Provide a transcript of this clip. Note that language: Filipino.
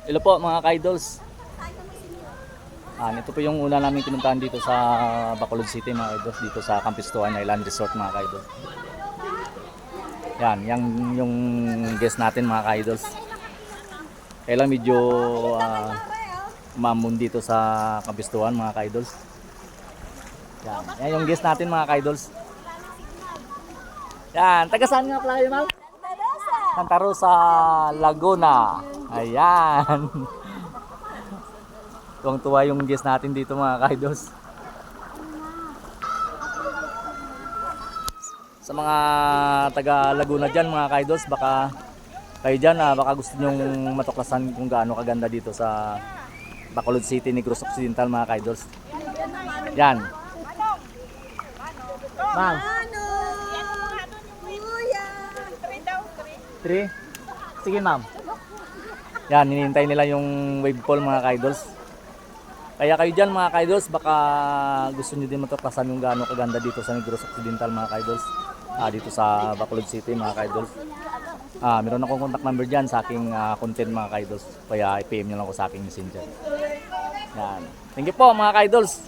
Hello po mga ka-idols. Ito po yung una namin pinuntahan dito sa Bacolod City mga ka-idols, dito sa Campistuan Island Resort mga ka-idols. Yan, yung guest natin mga ka-idols. Kaya lang medyo mamon dito sa Campistuan mga ka-idols. Yan yung guest natin mga ka-idols. Yan, taga saan nga pala yun, ma'am? Santa Rosa, Laguna. Ayan. Tuwang-tuwa yung guest natin dito mga ka-idols. Sa mga taga Laguna dyan mga ka-idols, baka kayo dyan baka gusto nyong matuklasan kung gaano kaganda dito sa Bacolod City, Negros Occidental mga ka-idols. Yan. Ma'am. 3? Sige ma'am. Yan, hinihintay nila yung wave pool mga ka-idols. Kaya kayo dyan mga ka-idols, baka gusto nyo din matuklasan yung gaano kaganda dito sa Negros Occidental mga ka-idols. Dito sa Bacolod City mga ka-idols. Meron akong contact number dyan sa aking content mga ka-idols. Kaya i-PM nyo lang ako sa aking messenger. Yan. Thank you po mga ka-idols.